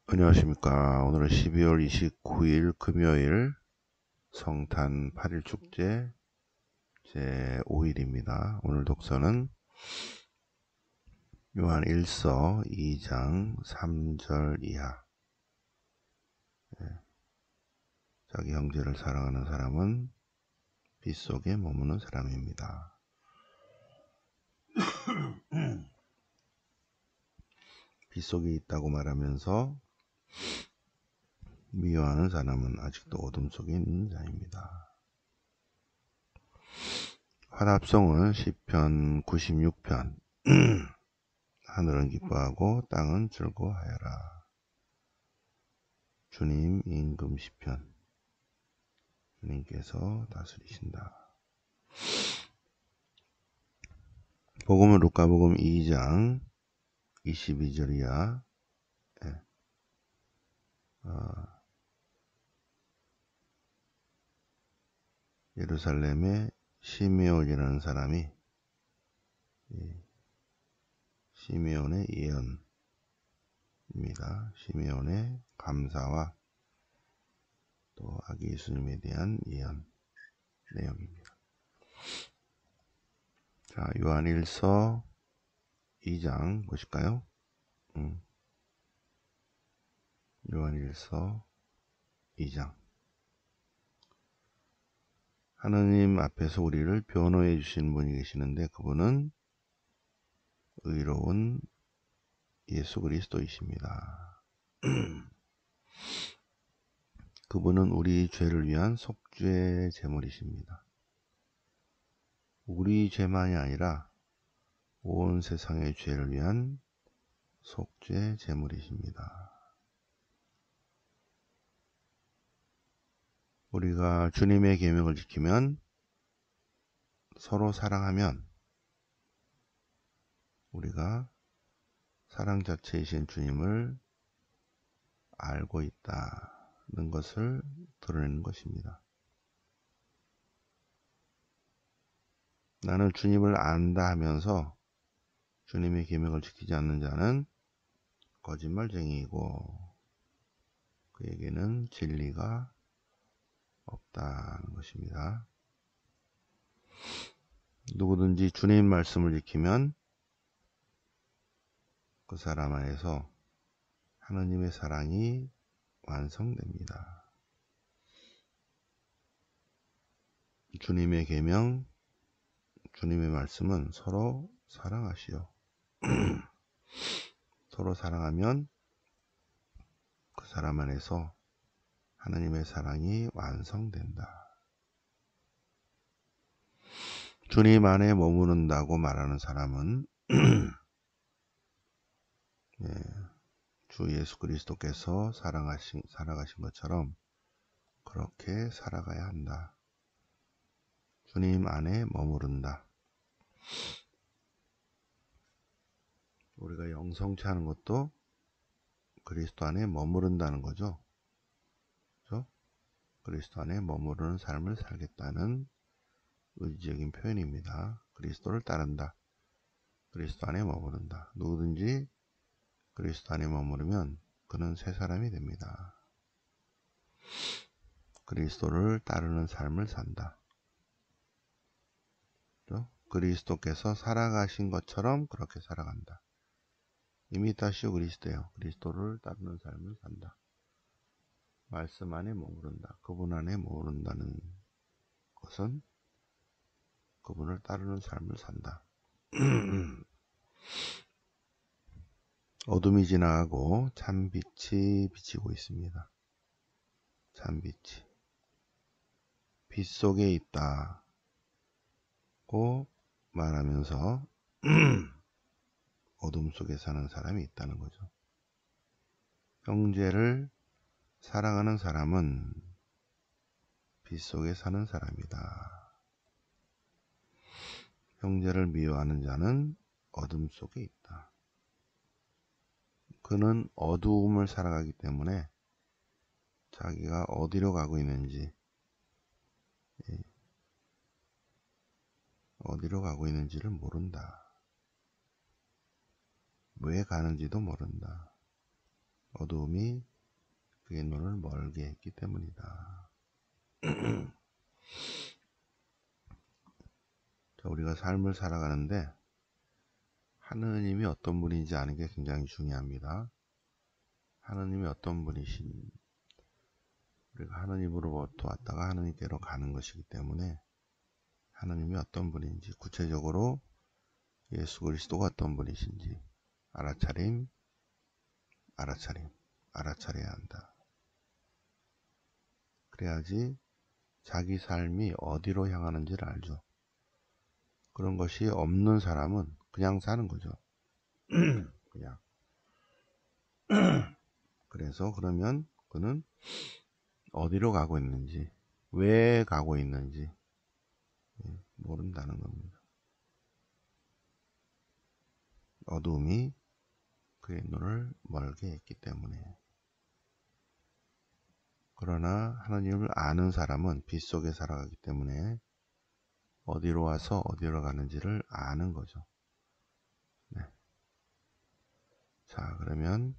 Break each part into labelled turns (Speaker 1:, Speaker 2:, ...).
Speaker 1: 안녕하십니까. 오늘은 12월 29일 금요일 성탄 8일 축제 제 5일입니다. 오늘 독서는 요한 1서 2장 3절 이하. 자기 형제를 사랑하는 사람은 빛 속에 머무는 사람입니다. 빛 속에 있다고 말하면서 미워하는 사람은 아직도 어둠 속에 있는 자입니다. 화답성은 시편 96편 하늘은 기뻐하고 땅은 즐거워하여라. 주님 임금 시편. 주님께서 다스리신다. 복음은 루카복음 2장 22절 이하. 예루살렘에 시메온이라는 사람이 시메온의 예언입니다. 시메온의 감사와 또 아기 예수님에 대한 예언 내용입니다. 자, 요한1서 2장 보실까요? 요한1서 2장. 하느님 앞에서 우리를 변호해 주시는 분이 계시는데 그분은 의로운 예수 그리스도이십니다. 그분은 우리 죄를 위한 속죄 제물이십니다. 우리 죄만이 아니라 온 세상의 죄를 위한 속죄 제물이십니다. 우리가 주님의 계명을 지키면, 서로 사랑하면 우리가 사랑 자체이신 주님을 알고 있다는 것을 드러내는 것입니다. 나는 주님을 안다 하면서 주님의 계명을 지키지 않는 자는 거짓말쟁이이고 그에게는 진리가 없다는 것입니다. 누구든지 주님 말씀을 지키면 그 사람 안에서 하느님의 사랑이 완성됩니다. 주님의 계명, 주님의 말씀은 서로 사랑하시오. 서로 사랑하면 그 사람 안에서 하느님의 사랑이 완성된다. 주님 안에 머무른다고 말하는 사람은 주 예수 그리스도께서 살아가신 것처럼 그렇게 살아가야 한다. 주님 안에 머무른다. 우리가 영성치 않은 것도 그리스도 안에 머무른다는 거죠. 그렇죠? 그리스도 안에 머무르는 삶을 살겠다는 의지적인 표현입니다. 그리스도를 따른다. 그리스도 안에 머무른다. 누구든지 그리스도 안에 머무르면 그는 새 사람이 됩니다. 그리스도를 따르는 삶을 산다. 그렇죠? 그리스도께서 살아가신 것처럼 그렇게 살아간다. 이미타시오 그리스도예요. 그리스도를 따르는 삶을 산다. 말씀 안에 머무른다. 그분 안에 머무른다는 것은 그분을 따르는 삶을 산다. 어둠이 지나가고 참빛이 비치고 있습니다. 참빛이 빛 속에 있다고 말하면서 어둠 속에 사는 사람이 있다는 거죠. 형제를 사랑하는 사람은 빛 속에 사는 사람이다. 형제를 미워하는 자는 어둠 속에 있다. 그는 어두움을 살아가기 때문에 자기가 어디로 가고 있는지, 어디로 가고 있는지를 모른다. 왜 가는지도 모른다. 어두움이 그의 눈을 멀게 했기 때문이다. 자, 우리가 삶을 살아가는데 하느님이 어떤 분인지 아는 게 굉장히 중요합니다. 하느님이 어떤 분이신, 우리가 하느님으로부터 왔다가 하느님께로 가는 것이기 때문에 하느님이 어떤 분인지, 구체적으로 예수 그리스도가 어떤 분이신지 알아차려야 한다. 그래야지 자기 삶이 어디로 향하는지를 알죠. 그런 것이 없는 사람은 그냥 사는 거죠. 그냥. 그래서 그러면 그는 어디로 가고 있는지, 왜 가고 있는지 모른다는 겁니다. 어두움이 그의 눈을 멀게 했기 때문에. 그러나 하나님을 아는 사람은 빛 속에 살아가기 때문에 어디로 와서 어디로 가는지를 아는 거죠. 네. 자, 그러면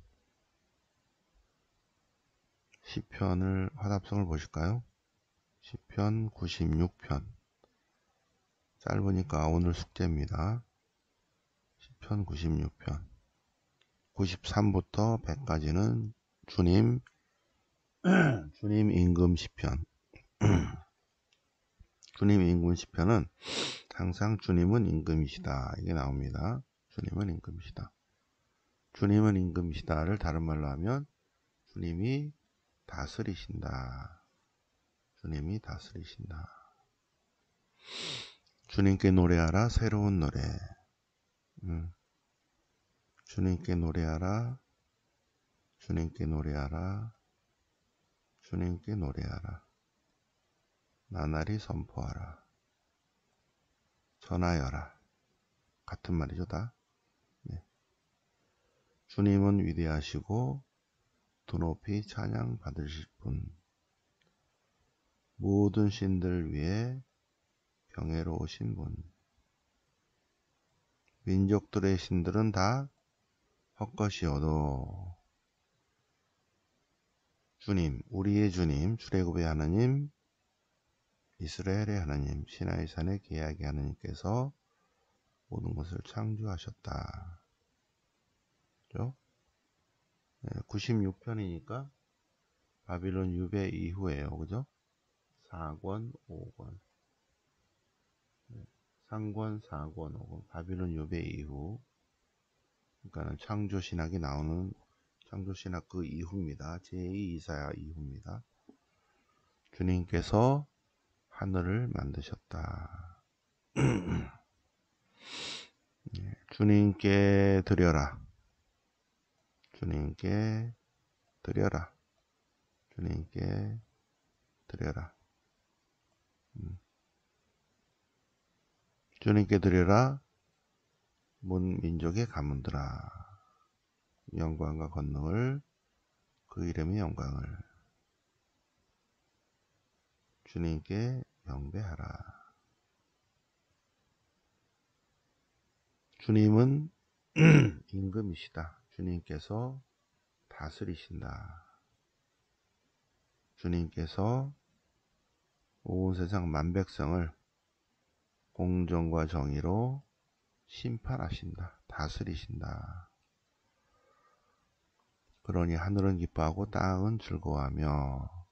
Speaker 1: 시편을, 화답성을 보실까요? 시편 96편. 짧으니까 오늘 숙제입니다. 시편 96편. 93부터 100까지는 주님 임금 시편. 주님 임금 시편은 항상 주님은 임금이시다, 이게 나옵니다. 주님은 임금이시다. 주님은 임금이시다를 다른 말로 하면 주님이 다스리신다. 주님이 다스리신다. 주님께 노래하라, 새로운 노래. 주님께 노래하라, 주님께 노래하라, 주님께 노래하라. 나날이 선포하라. 전하여라. 같은 말이죠, 다. 네. 주님은 위대하시고 두 높이 찬양 받으실 분. 모든 신들 위에 병애로우신 분. 민족들의 신들은 다 헛것이어도 주님, 우리의 주님, 출애굽의 하나님, 이스라엘의 하나님, 시나이산의 계약의 하나님께서 모든 것을 창조하셨다. 그죠? 96편이니까 바빌론 유배 이후에요. 그죠? 4권, 5권. 3권, 4권, 5권. 바빌론 유배 이후. 그러니까 창조 신학이 나오는, 창조 신학 그 이후입니다. 제2 이사야 이후입니다. 주님께서 하늘을 만드셨다. 주님께 드려라. 주님께 드려라. 주님께 드려라. 주님께 드려라. 문 민족의 가문들아. 영광과 권능을, 그 이름의 영광을 주님께 경배하라. 주님은 임금이시다. 주님께서 다스리신다. 주님께서 온 세상 만백성을 공정과 정의로 심판하신다. 다스리신다. 그러니 하늘은 기뻐하고 땅은 즐거워하며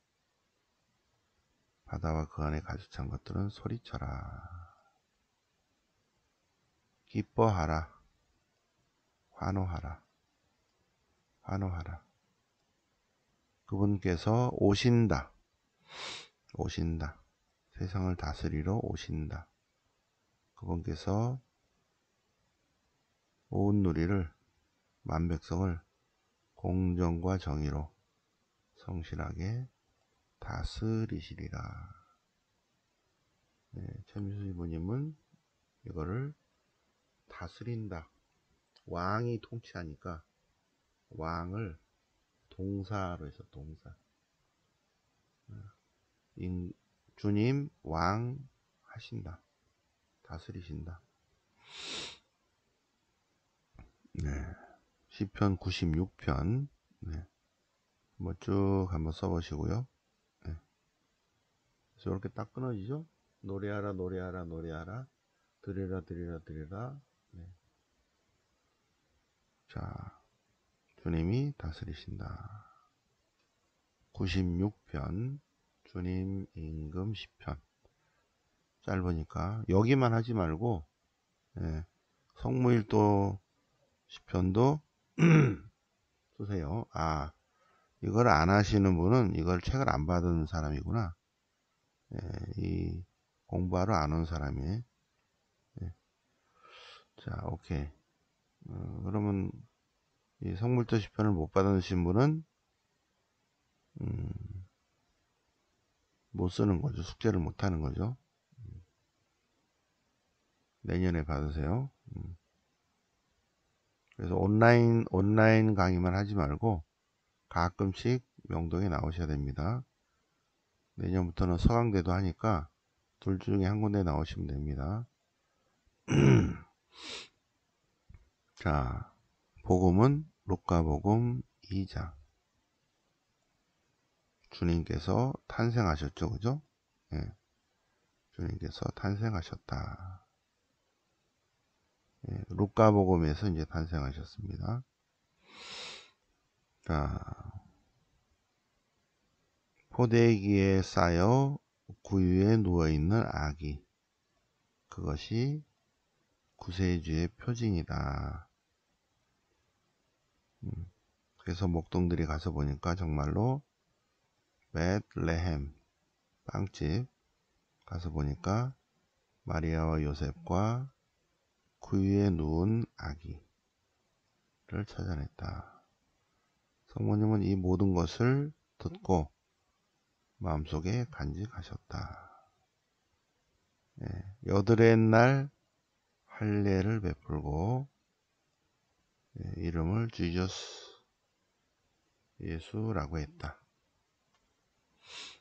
Speaker 1: 바다와 그 안에 가득 찬 것들은 소리쳐라. 기뻐하라. 환호하라. 환호하라. 그분께서 오신다. 오신다. 세상을 다스리러 오신다. 그분께서 온 누리를, 만백성을 공정과 정의로 성실하게 다스리시리라. 네, 최민수 이모님은 이거를 다스린다. 왕이 통치하니까 왕을 동사로 해서 동사. 주님 왕 하신다. 다스리신다. 네. 시편 96편. 네. 뭐 쭉 한번 써보시고요. 네. 그래서 이렇게 딱 끊어지죠. 노래하라 노래하라 노래하라 드리라 드리라 드리라. 네. 자, 주님이 다스리신다. 96편 주님 임금 시편. 짧으니까 여기만 하지 말고 예, 성무일도 시편도 쓰세요. 아, 이걸 안 하시는 분은 이걸 책을 안 받은 사람이구나. 예, 이 공부하러 안 온 사람이. 예. 자, 오케이. 그러면 이 성물도 시편을 못 받으신 분은 못 쓰는 거죠. 숙제를 못 하는 거죠. 내년에 받으세요. 그래서 온라인 강의만 하지 말고 가끔씩 명동에 나오셔야 됩니다. 내년부터는 서강대도 하니까 둘 중에 한 군데 나오시면 됩니다. 자, 복음은 루카복음 2장. 주님께서 탄생하셨죠, 그죠? 예, 주님께서 탄생하셨다. 예, 루카복음에서 이제 탄생하셨습니다. 자, 포대기에 쌓여 구유에 누워있는 아기. 그것이 구세주의 표징이다. 그래서 목동들이 가서 보니까 정말로 베들레헴 빵집 가서 보니까 마리아와 요셉과 구유에 누운 아기를 찾아냈다. 성모님은 이 모든 것을 듣고 마음속에 간직하셨다. 예, 여드렛 날 할례를 베풀고 예, 이름을 지저스 예수라고 했다.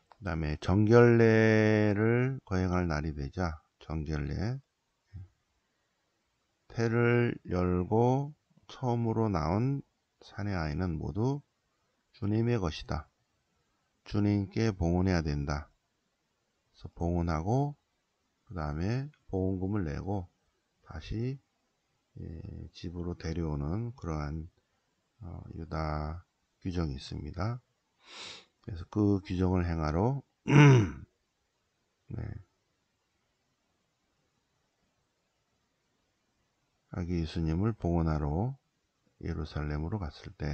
Speaker 1: 그 다음에 정결례를 거행할 날이 되자 정결례 태를 열고 처음으로 나온 사내 아이는 모두 주님의 것이다. 주님께 봉헌해야 된다. 그래서 봉헌하고 그 다음에 보험금을 내고 다시 집으로 데려오는 그러한 유다 규정이 있습니다. 그래서 그 규정을 행하러 네, 아기 예수님을 봉헌하러 예루살렘으로 갔을 때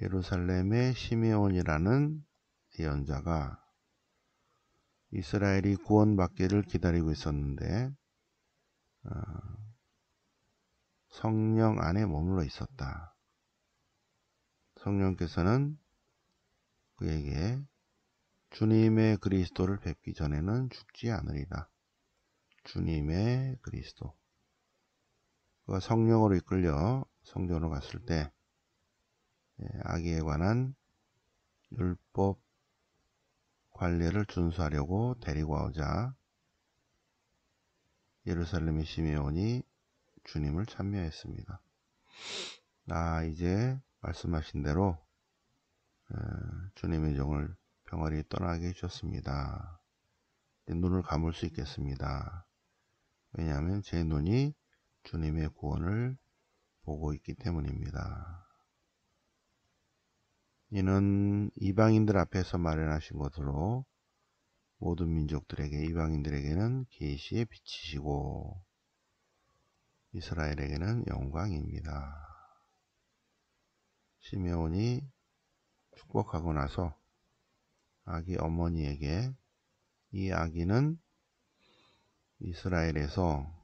Speaker 1: 예루살렘의 시메온이라는 예언자가 이스라엘이 구원받기를 기다리고 있었는데 성령 안에 머물러 있었다. 성령께서는 그에게 주님의 그리스도를 뵙기 전에는 죽지 않으리라. 주님의 그리스도. 그가 성령으로 이끌려 성전으로 갔을 때 아기에 관한 율법 관례를 준수하려고 데리고 오자 예루살렘의 시메온이 주님을 참여했습니다. 이제 말씀하신 대로 주님의 종을 병아리 떠나게 해주셨습니다. 눈을 감을 수 있겠습니다. 왜냐하면 제 눈이 주님의 구원을 보고 있기 때문입니다. 이는 이방인들 앞에서 마련하신 것으로 모든 민족들에게 이방인들에게는 계시의 빛이시고 이스라엘에게는 영광입니다. 시메온이 축복하고 나서 아기 어머니에게 이 아기는 이스라엘에서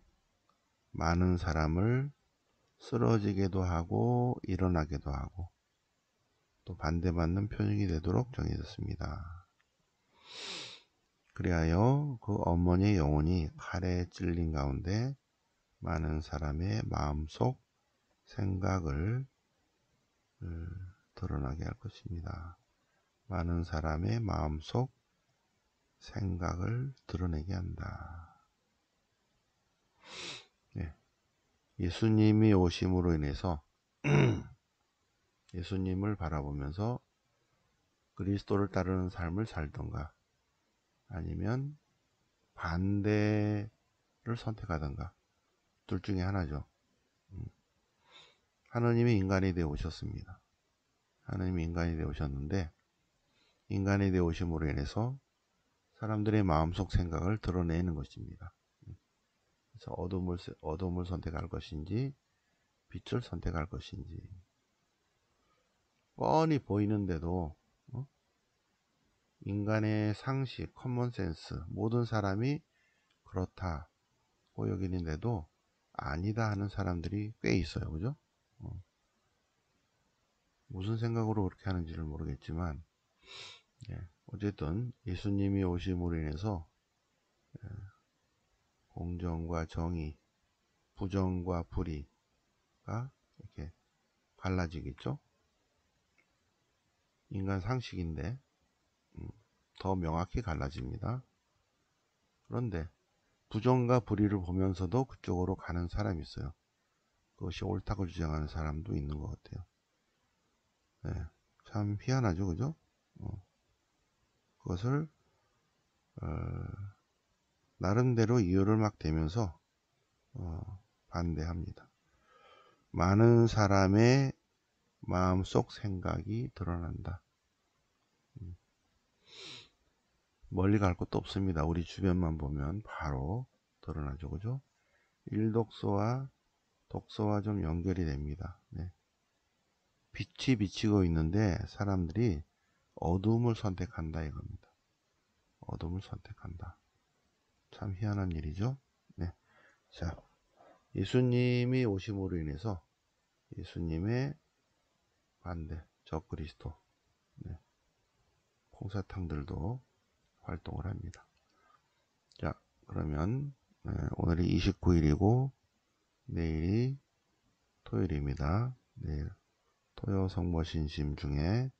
Speaker 1: 많은 사람을 쓰러지게도 하고 일어나게도 하고 또 반대받는 표징이 되도록 정해졌습니다. 그리하여 그 어머니의 영혼이 칼에 찔린 가운데 많은 사람의 마음속 생각을 드러나게 할 것입니다. 많은 사람의 마음속 생각을 드러내게 한다. 예. 예수님이 오심으로 인해서 예수님을 바라보면서 그리스도를 따르는 삶을 살던가 아니면 반대를 선택하던가 둘 중에 하나죠. 하느님이 인간이 되어 오셨습니다. 하느님이 인간이 되어 오셨는데 인간이 되어 오심으로 인해서 사람들의 마음속 생각을 드러내는 것입니다. 그래서 어둠을 선택할 것인지 빛을 선택할 것인지 뻔히 보이는데도 인간의 상식, 커먼센스 모든 사람이 그렇다고 여기는데도 아니다 하는 사람들이 꽤 있어요. 그죠? 무슨 생각으로 그렇게 하는지를 모르겠지만 어쨌든 예수님이 오심으로 인해서 공정과 정의, 부정과 불의가 이렇게 갈라지겠죠. 인간 상식인데 더 명확히 갈라집니다. 그런데 부정과 불의를 보면서도 그쪽으로 가는 사람이 있어요. 그것이 옳다고 주장하는 사람도 있는 것 같아요. 네, 참 희한하죠, 그죠? 그것을 나름대로 이유를 막 대면서 반대합니다. 많은 사람의 마음속 생각이 드러난다. 멀리 갈 것도 없습니다. 우리 주변만 보면 바로 드러나죠, 그죠? 일독소와 독소와 좀 연결이 됩니다. 네. 빛이 비치고 있는데 사람들이 어둠을 선택한다 이겁니다. 어둠을 선택한다. 참 희한한 일이죠. 네. 자, 예수님이 오심으로 인해서 예수님의 반대, 적그리스도, 네. 콩사탕들도 활동을 합니다. 자, 그러면 오늘이 29일이고 내일이 토요일입니다. 내일 토요 성모신심 중에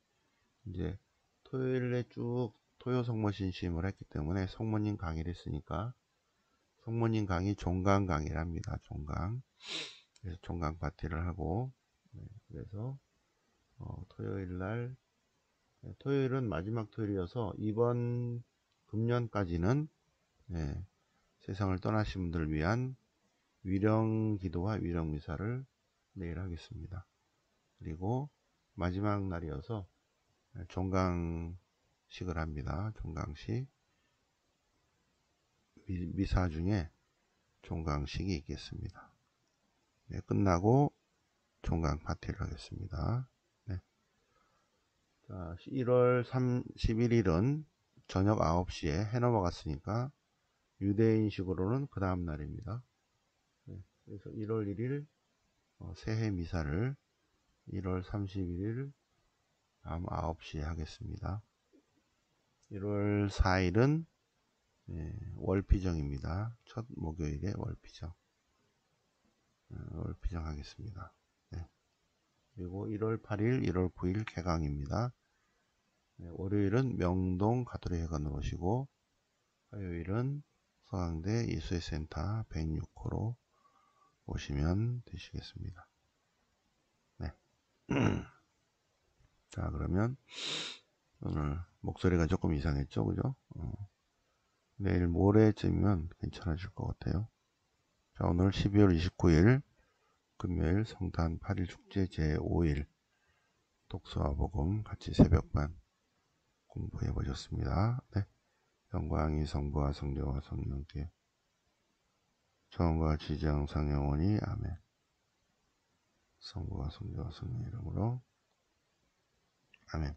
Speaker 1: 이제 토요일에 쭉 토요 성모신심을 했기 때문에 성모님 강의를 했으니까 성모님 강의 종강 강의를 합니다. 종강. 그래서 종강 파티를 하고 그래서 토요일날 토요일은 마지막 토요일이어서 이번 금년까지는 세상을 떠나신 분들을 위한 위령 기도와 위령 미사를 내일 하겠습니다. 그리고 마지막 날이어서 종강식을 합니다. 종강식 미사 중에 종강식이 있겠습니다. 네, 끝나고 종강 파티를 하겠습니다. 네. 자, 1월 31일은 저녁 9시에 해 넘어갔으니까 유대인식으로는 그 다음 날입니다. 네, 그래서 1월 1일 새해 미사를 1월 31일 밤 9시에 하겠습니다. 1월 4일은 월피정입니다. 첫 목요일에 월피정. 월피정 하겠습니다. 네. 그리고 1월 8일, 1월 9일 개강입니다. 네, 월요일은 명동 가톨릭회관으로 오시고 화요일은 서강대 예수의 센터 106호로 오시면 되시겠습니다. 네. 자, 그러면 오늘 목소리가 조금 이상했죠, 그죠? 내일 모레쯤이면 괜찮아질 것 같아요. 자, 오늘 12월 29일 금요일 성탄 8일 축제 제5일 독서와 복음 같이 새벽반 공부해 보셨습니다. 네. 영광이 성부와 성자와 성령께 처음과 지지 항상 영원히 아멘. 성부와 성자와 성령 이름으로 아멘.